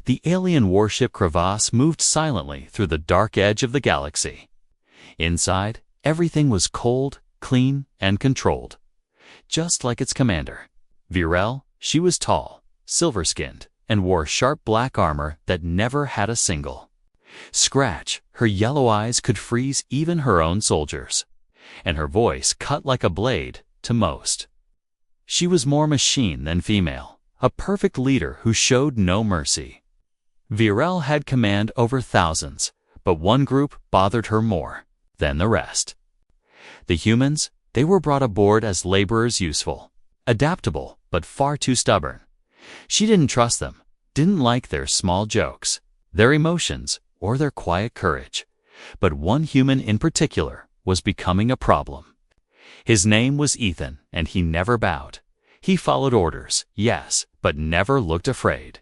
The alien warship Crevasse moved silently through the dark edge of the galaxy. Inside, everything was cold, clean, and controlled. Just like its commander. Virel, she was tall, silver-skinned, and wore sharp black armor that never had a single scratch. Her yellow eyes could freeze even her own soldiers, and her voice cut like a blade to most. She was more machine than female, a perfect leader who showed no mercy. Virel had command over thousands, but one group bothered her more than the rest. The humans, they were brought aboard as laborers, useful, adaptable, but far too stubborn. She didn't trust them, didn't like their small jokes, their emotions, or their quiet courage. But one human in particular was becoming a problem. His name was Ethan, and he never bowed. He followed orders, yes, but never looked afraid.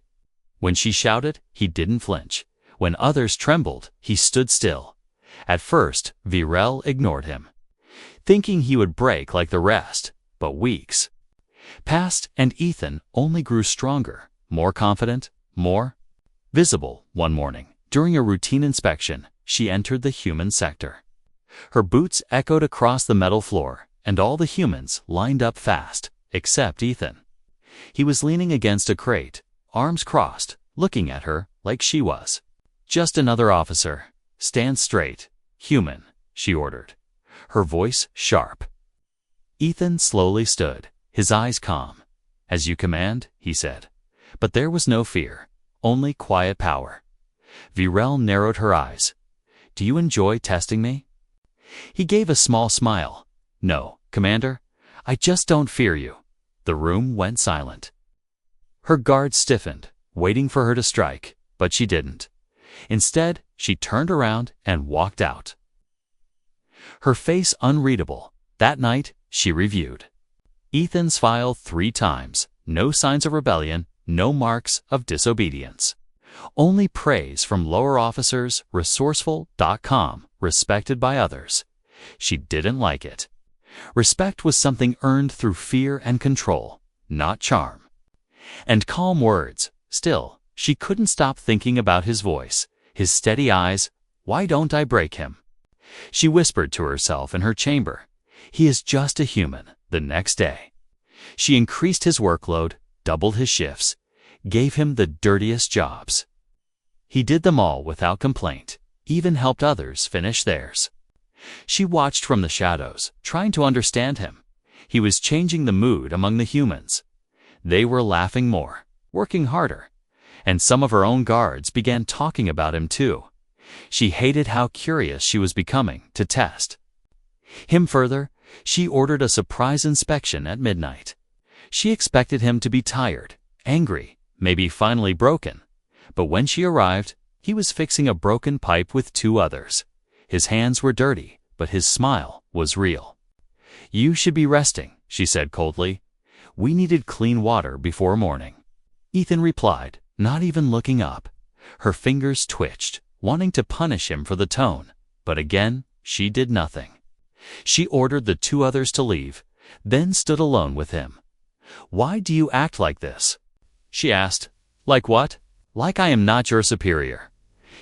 When she shouted, he didn't flinch. When others trembled, he stood still. At first, Virel ignored him, thinking he would break like the rest, but weeks passed, and Ethan only grew stronger, more confident, more visible. One morning, during a routine inspection, she entered the human sector. Her boots echoed across the metal floor, and all the humans lined up fast, except Ethan. He was leaning against a crate, arms crossed, looking at her like she was just another officer. "Stand straight, human," she ordered, her voice sharp. Ethan slowly stood, his eyes calm. "As you command," he said. But there was no fear, only quiet power. Virel narrowed her eyes. "Do you enjoy testing me?" He gave a small smile. "No, Commander, I just don't fear you." The room went silent. Her guards stiffened, waiting for her to strike, but she didn't. Instead, she turned around and walked out. Her face unreadable. That night, she reviewed Ethan's file 3 times. No signs of rebellion, no marks of disobedience. Only praise from lower officers, resourceful.com, respected by others. She didn't like it. Respect was something earned through fear and control, not charm. And calm words. Still, she couldn't stop thinking about his voice, his steady eyes. Why don't I break him? She whispered to herself in her chamber. He is just a human. The next day, she increased his workload, doubled his shifts, gave him the dirtiest jobs. He did them all without complaint, even helped others finish theirs. She watched from the shadows, trying to understand him. He was changing the mood among the humans. They were laughing more, working harder, and some of her own guards began talking about him too. She hated how curious she was becoming to test him further. She ordered a surprise inspection at midnight. She expected him to be tired, angry, maybe finally broken. But when she arrived, he was fixing a broken pipe with 2 others. His hands were dirty, but his smile was real. "You should be resting," she said coldly. "We needed clean water before morning." Ethan replied, not even looking up. Her fingers twitched, wanting to punish him for the tone, but again, she did nothing. She ordered the 2 others to leave, then stood alone with him. "Why do you act like this?" she asked. "Like what?" "Like I am not your superior."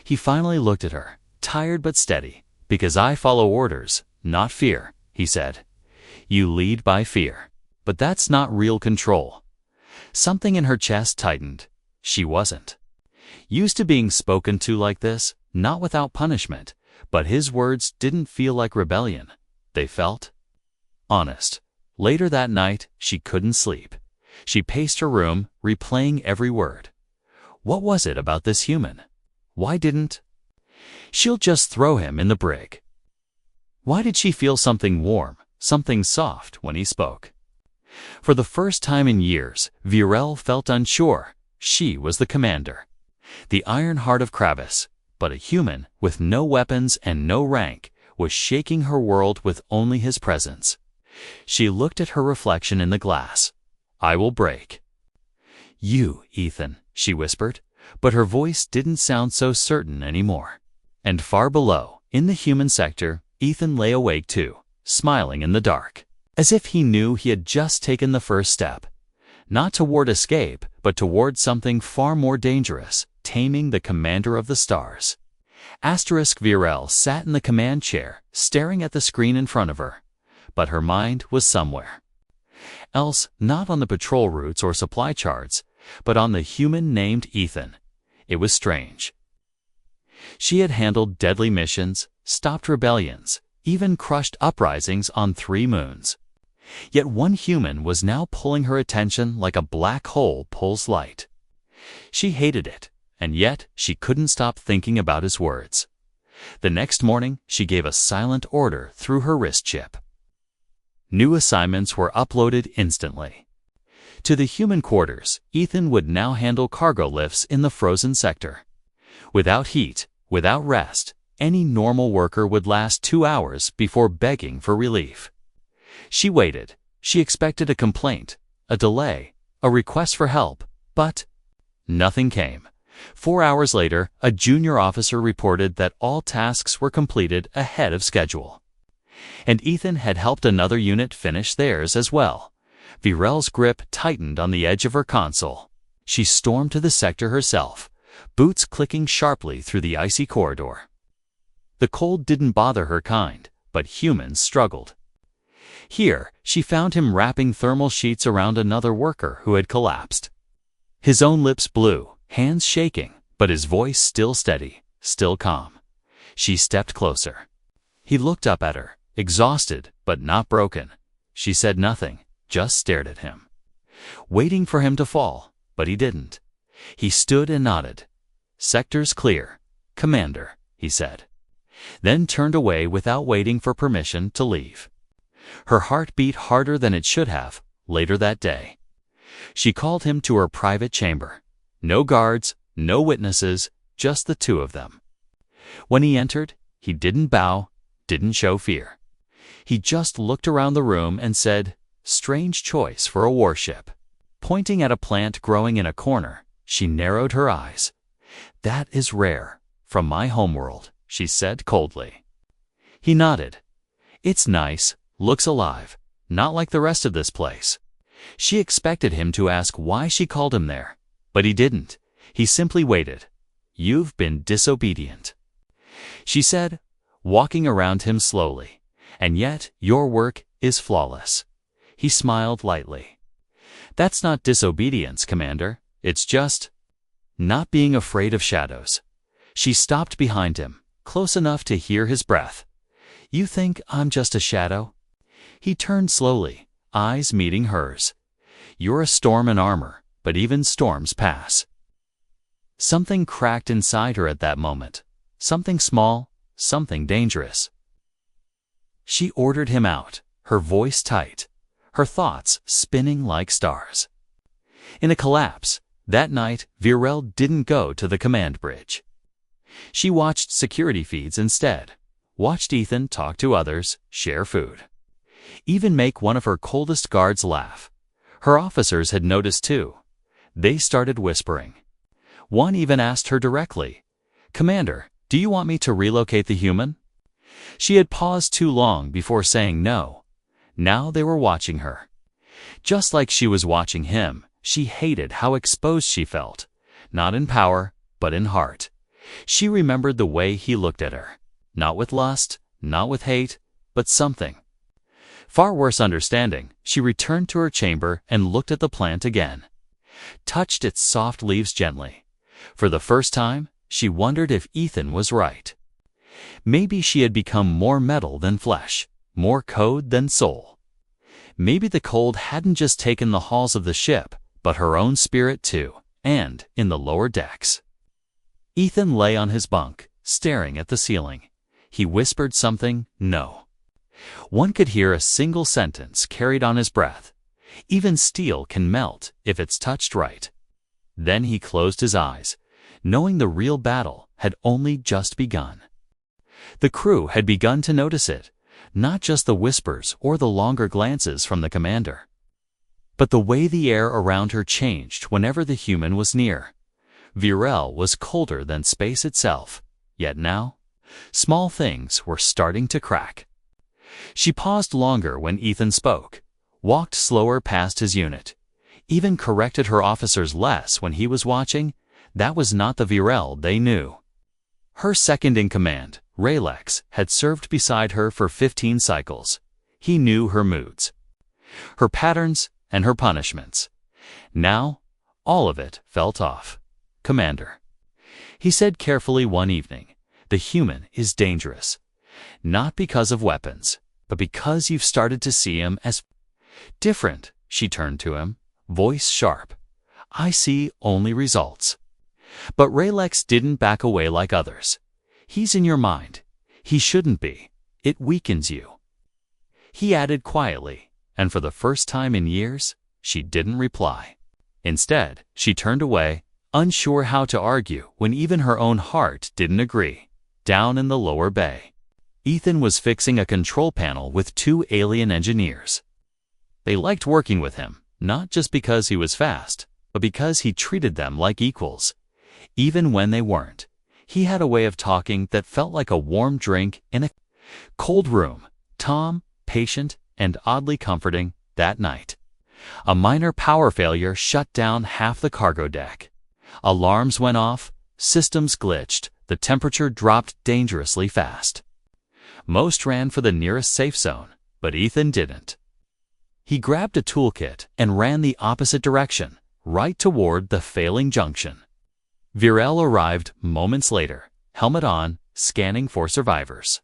He finally looked at her, tired but steady. "Because I follow orders, not fear," he said. "You lead by fear. But that's not real control." Something in her chest tightened. She wasn't used to being spoken to like this, not without punishment, but his words didn't feel like rebellion. They felt honest. Later that night, she couldn't sleep. She paced her room, replaying every word. What was it about this human? Why didn't she'll just throw him in the brig? Why did she feel something warm, something soft when he spoke? For the first time in years, Virel felt unsure. She was the commander, the Iron Heart of Crevasse, but a human with no weapons and no rank was shaking her world with only his presence. She looked at her reflection in the glass. "I will break you, Ethan," she whispered, but her voice didn't sound so certain anymore. And far below, in the human sector, Ethan lay awake too, smiling in the dark, as if he knew he had just taken the first step, not toward escape, but toward something far more dangerous, Taming the Commander of the Stars. Virel sat in the command chair, staring at the screen in front of her, but her mind was somewhere else, not on the patrol routes or supply charts, but on the human named Ethan. It was strange. She had handled deadly missions, stopped rebellions, even crushed uprisings on 3 moons. Yet one human was now pulling her attention like a black hole pulls light. She hated it, and yet she couldn't stop thinking about his words. The next morning, she gave a silent order through her wrist chip. New assignments were uploaded instantly. To the human quarters, Ethan would now handle cargo lifts in the frozen sector. Without heat, without rest, any normal worker would last 2 hours before begging for relief. She waited. She expected a complaint, a delay, a request for help, but nothing came. 4 hours later, a junior officer reported that all tasks were completed ahead of schedule. And Ethan had helped another unit finish theirs as well. Virel's grip tightened on the edge of her console. She stormed to the sector herself, boots clicking sharply through the icy corridor. The cold didn't bother her kind, but humans struggled. Here, she found him wrapping thermal sheets around another worker who had collapsed. His own lips blue, hands shaking, but his voice still steady, still calm. She stepped closer. He looked up at her, exhausted but not broken. She said nothing, just stared at him, waiting for him to fall, but he didn't. He stood and nodded. "Sector's clear, Commander," he said, then turned away without waiting for permission to leave. Her heart beat harder than it should have. Later that day, she called him to her private chamber. No guards, no witnesses, just the 2 of them. When he entered, he didn't bow, didn't show fear. He just looked around the room and said, "Strange choice for a warship." Pointing at a plant growing in a corner, she narrowed her eyes. "That is rare, from my homeworld," she said coldly. He nodded. "It's nice, looks alive, not like the rest of this place." She expected him to ask why she called him there, but he didn't. He simply waited. "You've been disobedient," she said, walking around him slowly. "And yet your work is flawless." He smiled lightly. "That's not disobedience, Commander. It's just not being afraid of shadows." She stopped behind him, close enough to hear his breath. "You think I'm just a shadow?" He turned slowly, eyes meeting hers. "You're a storm in armor, but even storms pass." Something cracked inside her at that moment. Something small, something dangerous. She ordered him out, her voice tight, her thoughts spinning like stars. In a collapse, that night, Virel didn't go to the command bridge. She watched security feeds instead, watched Ethan talk to others, share food, even make one of her coldest guards laugh. Her officers had noticed too. They started whispering. One even asked her directly, "Commander, do you want me to relocate the human?" She had paused too long before saying no. Now they were watching her. Just like she was watching him, she hated how exposed she felt, not in power, but in heart. She remembered the way he looked at her, not with lust, not with hate, but something far worse understanding. She returned to her chamber and looked at the plant again, touched its soft leaves gently. For the first time, she wondered if Ethan was right. Maybe she had become more metal than flesh, more code than soul. Maybe the cold hadn't just taken the halls of the ship, but her own spirit too, and in the lower decks. Ethan lay on his bunk, staring at the ceiling. He whispered something, "No." One could hear a single sentence carried on his breath. Even steel can melt if it's touched right. Then he closed his eyes, knowing the real battle had only just begun. The crew had begun to notice it, not just the whispers or the longer glances from the commander, but the way the air around her changed whenever the human was near. Virel was colder than space itself, yet now, small things were starting to crack. She paused longer when Ethan spoke, walked slower past his unit, even corrected her officers less when he was watching, That was not the Virel they knew. Her second-in-command, Raylex, had served beside her for 15 cycles. He knew her moods, her patterns, and her punishments. Now, all of it felt off. "Commander," he said carefully one evening, "the human is dangerous. Not because of weapons, but because you've started to see him as different." She turned to him, voice sharp. "I see only results." But Raylex didn't back away like others. "He's in your mind. He shouldn't be. It weakens you." He added quietly, and for the first time in years, she didn't reply. Instead, she turned away, unsure how to argue when even her own heart didn't agree. Down in the lower bay, Ethan was fixing a control panel with 2 alien engineers. They liked working with him, not just because he was fast, but because he treated them like equals. Even when they weren't, he had a way of talking that felt like a warm drink in a cold room. Calm, patient, and oddly comforting. That night, a minor power failure shut down half the cargo deck. Alarms went off, systems glitched, the temperature dropped dangerously fast. Most ran for the nearest safe zone, but Ethan didn't. He grabbed a toolkit and ran the opposite direction, right toward the failing junction. Virel arrived moments later, helmet on, scanning for survivors.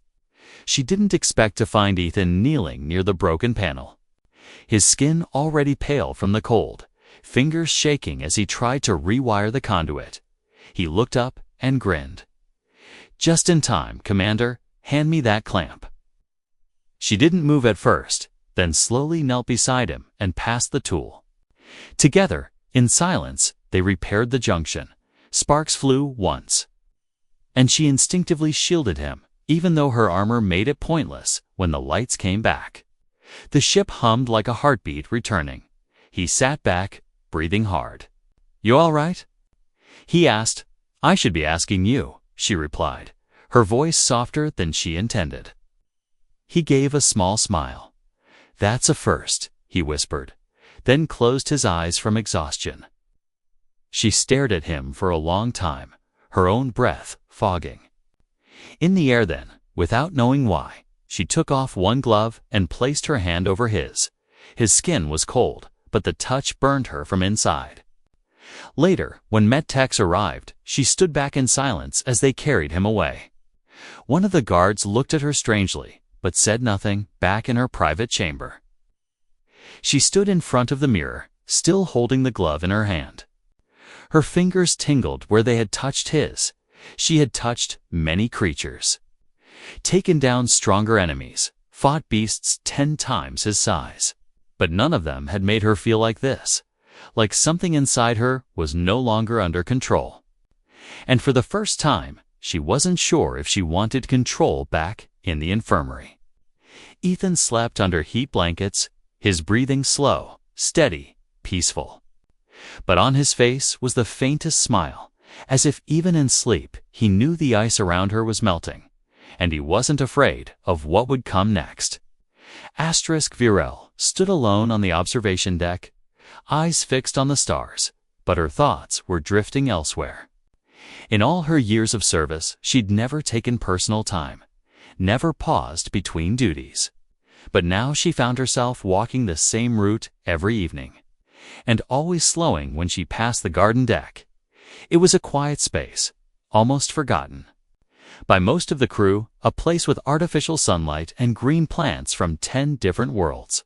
She didn't expect to find Ethan kneeling near the broken panel, his skin already pale from the cold, fingers shaking as he tried to rewire the conduit. He looked up and grinned. "Just in time, Commander. Hand me that clamp." She didn't move at first, then slowly knelt beside him and passed the tool. Together, in silence, they repaired the junction. Sparks flew once, and she instinctively shielded him, even though her armor made it pointless when the lights came back. The ship hummed like a heartbeat returning. He sat back, breathing hard. "You all right?" he asked. "I should be asking you," she replied, her voice softer than she intended. He gave a small smile. "That's a first," he whispered, then closed his eyes from exhaustion. She stared at him for a long time, her own breath fogging. In the air then, without knowing why, she took off one glove and placed her hand over his. His skin was cold, but the touch burned her from inside. Later, when medtechs arrived, she stood back in silence as they carried him away. One of the guards looked at her strangely, but said nothing, back in her private chamber. She stood in front of the mirror, still holding the glove in her hand. Her fingers tingled where they had touched his. She had touched many creatures, taken down stronger enemies, fought beasts 10 times his size. But none of them had made her feel like this, like something inside her was no longer under control. And for the first time, she wasn't sure if she wanted control back in the infirmary. Ethan slept under heat blankets, his breathing slow, steady, peaceful. But on his face was the faintest smile, as if even in sleep he knew the ice around her was melting, and he wasn't afraid of what would come next. Virel stood alone on the observation deck, eyes fixed on the stars, but her thoughts were drifting elsewhere. In all her years of service, she'd never taken personal time, never paused between duties. But now she found herself walking the same route every evening, and always slowing when she passed the garden deck. It was a quiet space, almost forgotten by most of the crew, a place with artificial sunlight and green plants from 10 different worlds.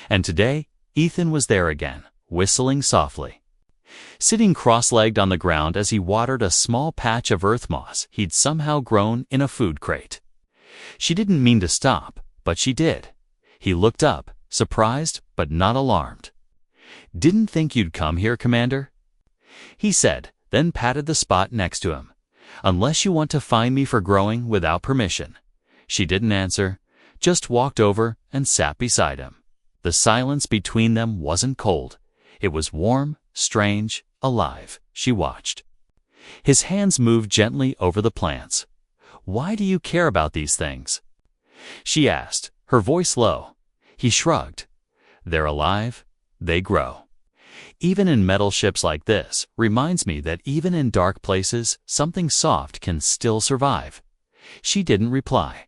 And today, Ethan was there again, whistling softly, sitting cross-legged on the ground as he watered a small patch of earth moss he'd somehow grown in a food crate. She didn't mean to stop, but she did. He looked up, surprised but not alarmed. "Didn't think you'd come here, Commander," he said, then patted the spot next to him. "Unless you want to fine me for growing without permission." She didn't answer, just walked over and sat beside him. The silence between them wasn't cold. It was warm, strange, alive. She watched. His hands moved gently over the plants. "Why do you care about these things?" she asked, her voice low. He shrugged. "They're alive. They grow." Even in metal ships like this, reminds me that even in dark places, something soft can still survive. She didn't reply,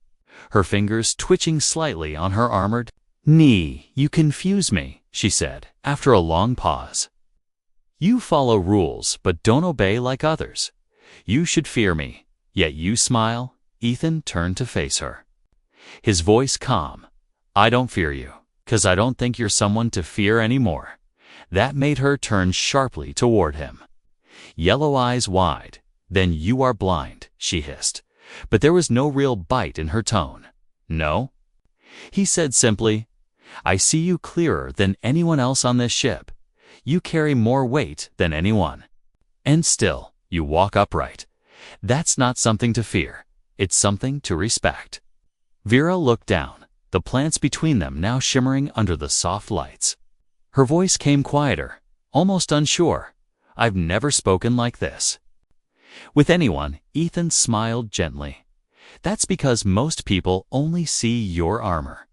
her fingers twitching slightly on her armored knee. You confuse me, she said, after a long pause. You follow rules, but don't obey like others. You should fear me, yet you smile. Ethan turned to face her, his voice calm. I don't fear you, 'cause I don't think you're someone to fear anymore. That made her turn sharply toward him, yellow eyes wide. Then you are blind, she hissed, but there was no real bite in her tone. No? He said simply, I see you clearer than anyone else on this ship. You carry more weight than anyone. And still, you walk upright. That's not something to fear. It's something to respect. Vera looked down, the plants between them now shimmering under the soft lights. Her voice came quieter, almost unsure. I've never spoken like this with anyone. Ethan smiled gently. That's because most people only see your armor,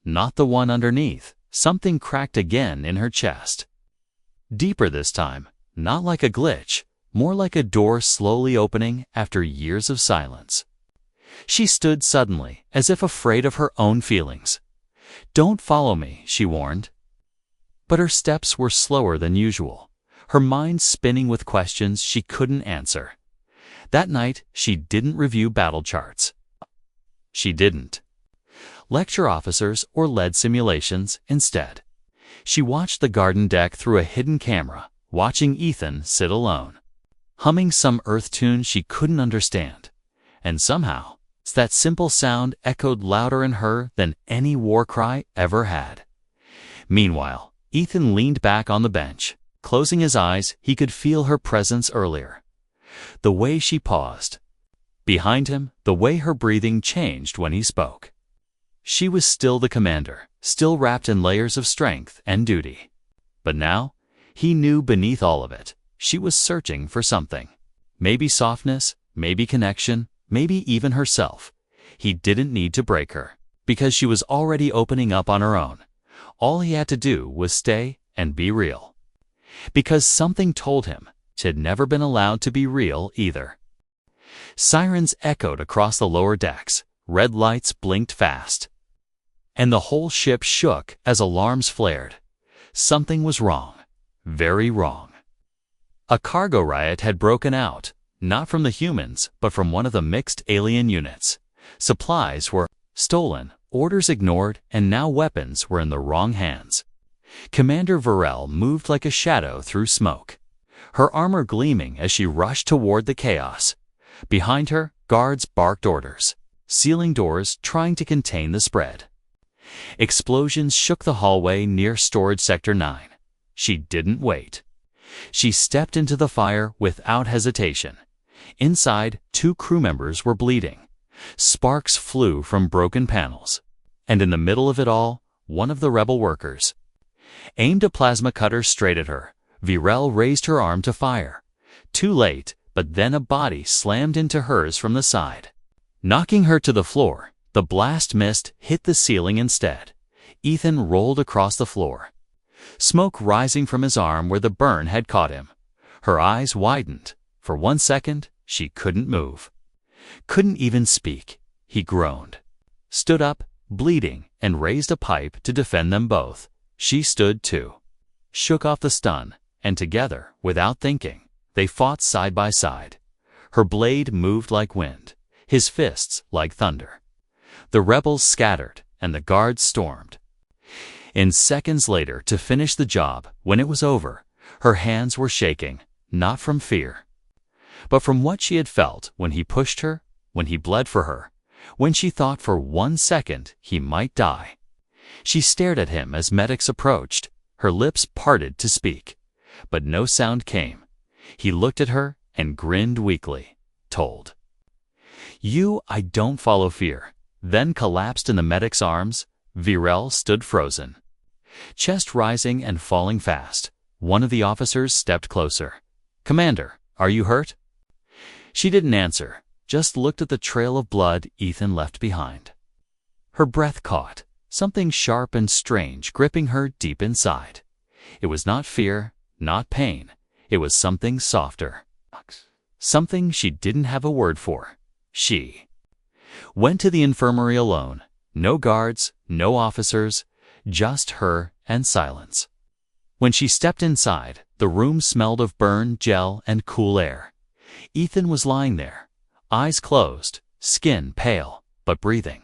not the one underneath. Something cracked again in her chest. Deeper this time, not like a glitch, more like a door slowly opening after years of silence. She stood suddenly, as if afraid of her own feelings. Don't follow me, she warned. But her steps were slower than usual, her mind spinning with questions she couldn't answer. That night, she didn't review battle charts. She didn't lecture officers or led simulations. Instead, she watched the garden deck through a hidden camera, watching Ethan sit alone, humming some earth tune she couldn't understand. And somehow, that simple sound echoed louder in her than any war cry ever had. Meanwhile, Ethan leaned back on the bench. Closing his eyes, he could feel her presence earlier. The way she paused behind him, the way her breathing changed when he spoke. She was still the commander, still wrapped in layers of strength and duty. But now, he knew beneath all of it, she was searching for something. Maybe softness, maybe connection, maybe even herself. He didn't need to break her, because she was already opening up on her own. All he had to do was stay and be real. Because something told him she'd never been allowed to be real either. Sirens echoed across the lower decks, red lights blinked fast, and the whole ship shook as alarms flared. Something was wrong, very wrong. A cargo riot had broken out, not from the humans, but from one of the mixed alien units. Supplies were stolen, orders ignored, and now weapons were in the wrong hands. Commander Varel moved like a shadow through smoke, her armor gleaming as she rushed toward the chaos. Behind her, guards barked orders, sealing doors, trying to contain the spread. Explosions shook the hallway near Storage Sector 9. She didn't wait. She stepped into the fire without hesitation. Inside, 2 crew members were bleeding. Sparks flew from broken panels. And in the middle of it all, one of the rebel workers aimed a plasma cutter straight at her. Virel raised her arm to fire. Too late, but then a body slammed into hers from the side, knocking her to the floor. The blast missed, hit the ceiling instead. Ethan rolled across the floor, smoke rising from his arm where the burn had caught him. Her eyes widened. For 1 second, she couldn't move, couldn't even speak. He groaned, stood up, bleeding, and raised a pipe to defend them both. She stood too, shook off the stun, and together, without thinking, they fought side by side. Her blade moved like wind, his fists like thunder. The rebels scattered, and the guards stormed. In seconds later, to finish the job, when it was over, her hands were shaking, not from fear, but from what she had felt when he pushed her, when he bled for her, when she thought for 1 second he might die. She stared at him as medics approached, her lips parted to speak, but no sound came. He looked at her and grinned weakly, told, I don't follow fear," then collapsed in the medic's arms. Virel stood frozen, chest rising and falling fast. One of the officers stepped closer. "Commander, are you hurt?" She didn't answer, just looked at the trail of blood Ethan left behind. Her breath caught, something sharp and strange gripping her deep inside. It was not fear, not pain. It was something softer. Something she didn't have a word for. She went to the infirmary alone. No guards, no officers, just her and silence. When she stepped inside, the room smelled of burn, gel, and cool air. Ethan was lying there, eyes closed, skin pale, but breathing.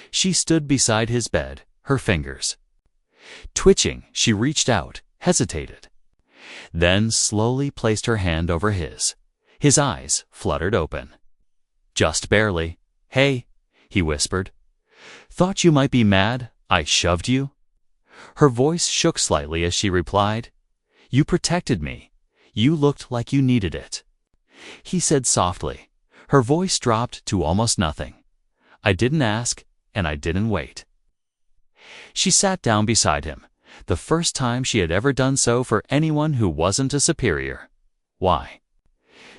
She stood beside his bed, her fingers twitching. She reached out, hesitated, then slowly placed her hand over his. His eyes fluttered open. Just barely. "Hey," he whispered. "Thought you might be mad I shoved you?" Her voice shook slightly as she replied, "You protected me. You looked like you needed it." He said softly. Her voice dropped to almost nothing. "I didn't ask, and I didn't wait." She sat down beside him, the first time she had ever done so for anyone who wasn't a superior. "Why?"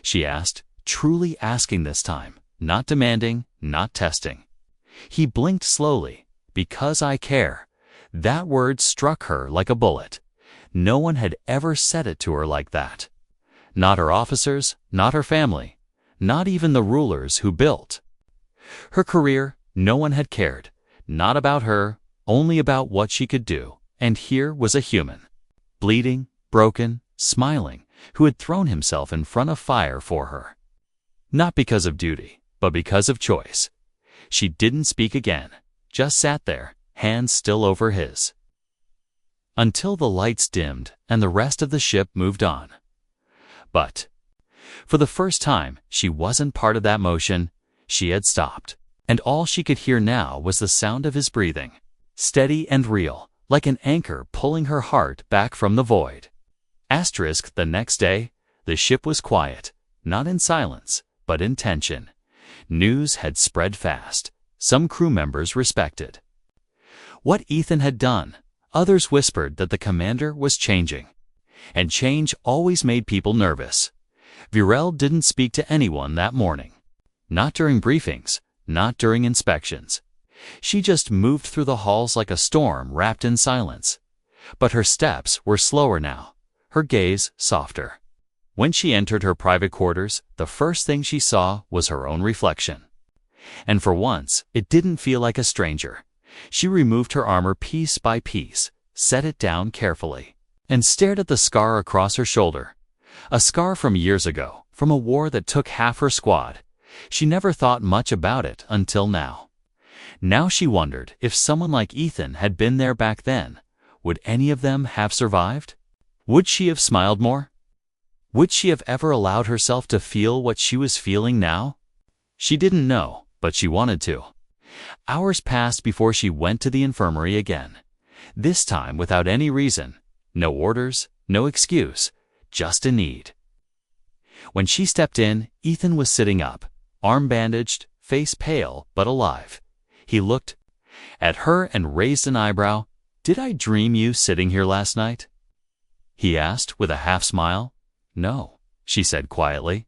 she asked, truly asking this time, not demanding, not testing. He blinked slowly. "Because I care." That word struck her like a bullet. No one had ever said it to her like that. Not her officers, not her family, not even the rulers who built her career. No one had cared, not about her, only about what she could do. And here was a human, bleeding, broken, smiling, who had thrown himself in front of fire for her. Not because of duty, but because of choice. She didn't speak again, just sat there, hands still over his, until the lights dimmed and the rest of the ship moved on. But for the first time, she wasn't part of that motion. She had stopped, and all she could hear now was the sound of his breathing, steady and real, like an anchor pulling her heart back from the void. The next day, the ship was quiet, not in silence, but in tension. News had spread fast. Some crew members respected what Ethan had done. Others whispered that the commander was changing. And change always made people nervous. Virel didn't speak to anyone that morning. Not during briefings, not during inspections. She just moved through the halls like a storm wrapped in silence. But her steps were slower now, her gaze softer. When she entered her private quarters, the first thing she saw was her own reflection. And for once, it didn't feel like a stranger. She removed her armor piece by piece, set it down carefully, and stared at the scar across her shoulder. A scar from years ago, from a war that took half her squad. She never thought much about it until now. Now she wondered if someone like Ethan had been there back then. Would any of them have survived? Would she have smiled more? Would she have ever allowed herself to feel what she was feeling now? She didn't know, but she wanted to. Hours passed before she went to the infirmary again. This time without any reason. No orders, no excuse, just a need. When she stepped in, Ethan was sitting up, arm bandaged, face pale but alive. He looked at her and raised an eyebrow. "Did I dream you sitting here last night?" he asked with a half smile. "No," she said quietly.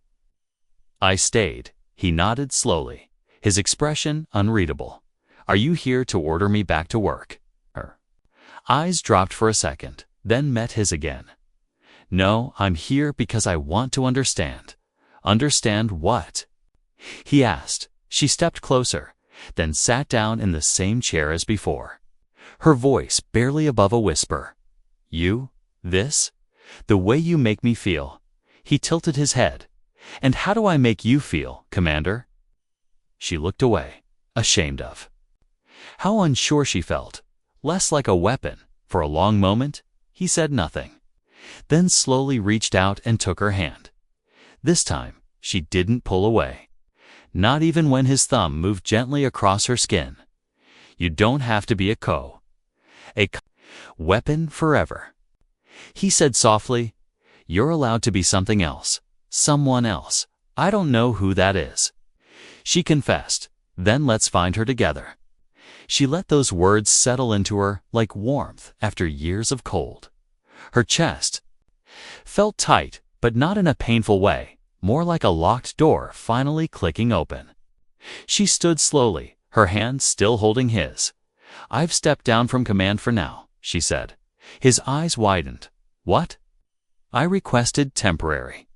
"I stayed." He nodded slowly, his expression unreadable. "Are you here to order me back to work?" Her eyes dropped for a second, then met his again. "No, I'm here because I want to understand." "Understand what?" he asked. She stepped closer, then sat down in the same chair as before, her voice barely above a whisper. "You? This? The way you make me feel?" He tilted his head. "And how do I make you feel, Commander?" She looked away, ashamed of how unsure she felt, less like a weapon. For a long moment, he said nothing, then slowly reached out and took her hand. This time, she didn't pull away, not even when his thumb moved gently across her skin. "You don't have to be a weapon forever," he said softly. "You're allowed to be something else, someone else. I don't know who that is." She confessed. "Then let's find her together." She let those words settle into her like warmth after years of cold. Her chest felt tight, but not in a painful way, more like a locked door finally clicking open. She stood slowly, her hand still holding his. "I've stepped down from command for now," she said. His eyes widened. What? I requested temporary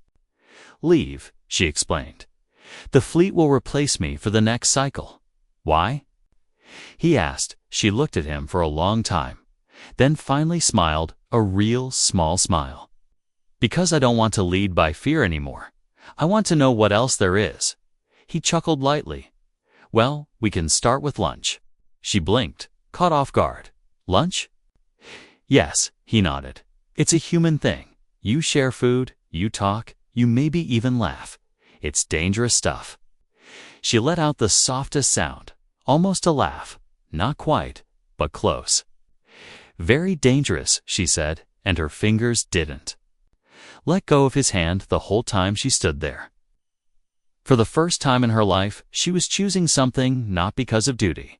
leave, she explained. The fleet will replace me for the next cycle. Why? He asked. She looked at him for a long time, then finally smiled, a real small smile. Because I don't want to lead by fear anymore. I want to know what else there is. He chuckled lightly. Well, we can start with lunch. She blinked, caught off guard. Lunch? Yes, he nodded. It's a human thing. You share food, you talk, you maybe even laugh. It's dangerous stuff. She let out the softest sound, almost a laugh. Not quite, but close. Very dangerous, she said, and her fingers didn't let go of his hand the whole time she stood there. For the first time in her life, she was choosing something not because of duty,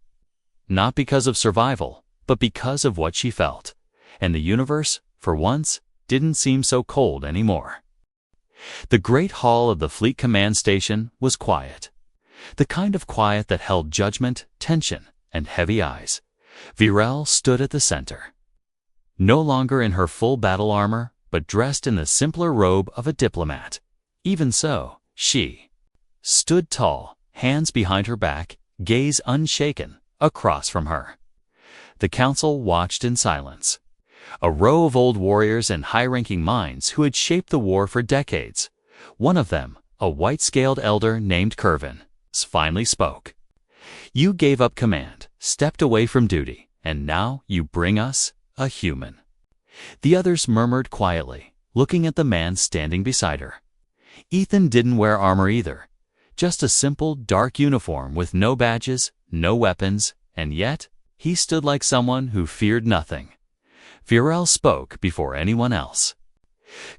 not because of survival, but because of what she felt. And the universe, for once, didn't seem so cold anymore. The great hall of the Fleet Command Station was quiet. The kind of quiet that held judgment, tension, and heavy eyes. Virel stood at the center. No longer in her full battle armor, but dressed in the simpler robe of a diplomat. Even so, she stood tall, hands behind her back, gaze unshaken, across from her. The council watched in silence. A row of old warriors and high-ranking minds who had shaped the war for decades. One of them, a white-scaled elder named Curvin, finally spoke. You gave up command, stepped away from duty, and now you bring us a human. The others murmured quietly, looking at the man standing beside her. Ethan didn't wear armor either, just a simple dark uniform with no badges, no weapons, and yet he stood like someone who feared nothing. Virel spoke before anyone else.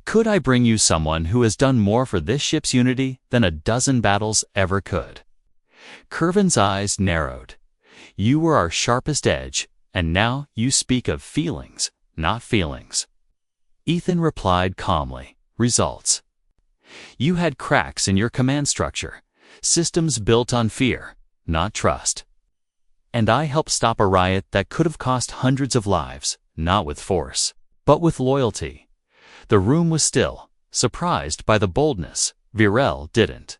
Could I bring you someone who has done more for this ship's unity than a dozen battles ever could? Curvin's eyes narrowed. You were our sharpest edge, and now you speak of feelings, not feelings. Ethan replied calmly. Results. You had cracks in your command structure, systems built on fear, not trust. And I helped stop a riot that could have cost hundreds of lives, not with force, but with loyalty. The room was still, surprised by the boldness. Virel didn't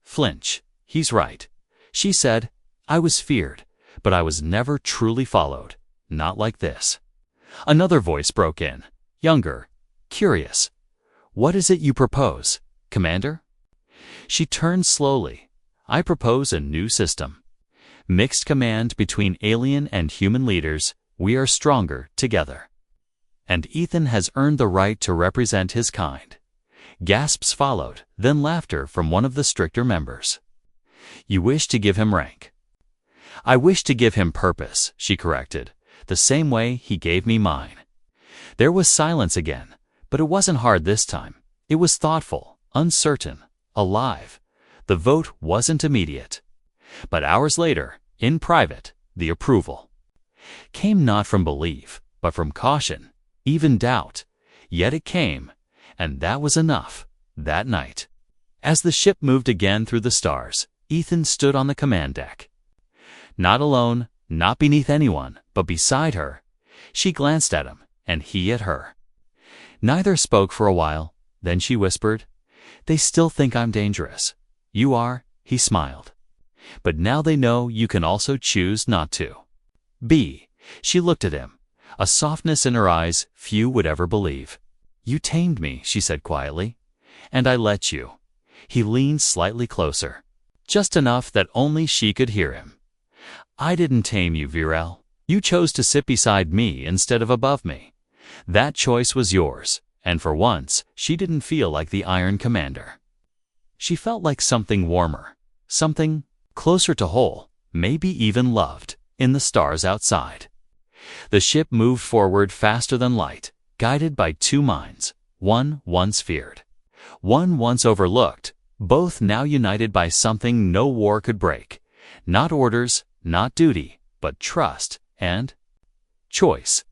flinch. He's right, she said. I was feared, but I was never truly followed. Not like this. Another voice broke in, younger, curious. What is it you propose, Commander? She turned slowly. I propose a new system. Mixed command between alien and human leaders. We are stronger together. And Ethan has earned the right to represent his kind. Gasps followed, then laughter from one of the stricter members. You wish to give him rank. I wish to give him purpose, she corrected, the same way he gave me mine. There was silence again, but it wasn't hard this time. It was thoughtful, uncertain, alive. The vote wasn't immediate. But hours later, in private, the approval came not from belief, but from caution, even doubt. Yet it came, and that was enough, that night. As the ship moved again through the stars, Ethan stood on the command deck. Not alone, not beneath anyone, but beside her. She glanced at him, and he at her. Neither spoke for a while, then she whispered, They still think I'm dangerous. You are, he smiled. But now they know you can also choose not to. She looked at him, a softness in her eyes few would ever believe. You tamed me, she said quietly, and I let you. He leaned slightly closer, just enough that only she could hear him. I didn't tame you, Virel. You chose to sit beside me instead of above me. That choice was yours, and for once, she didn't feel like the Iron Commander. She felt like something warmer, something closer to whole, maybe even loved, in the stars outside. The ship moved forward faster than light, guided by two minds, one once feared, one once overlooked, both now united by something no war could break. Not orders, not duty, but trust and choice.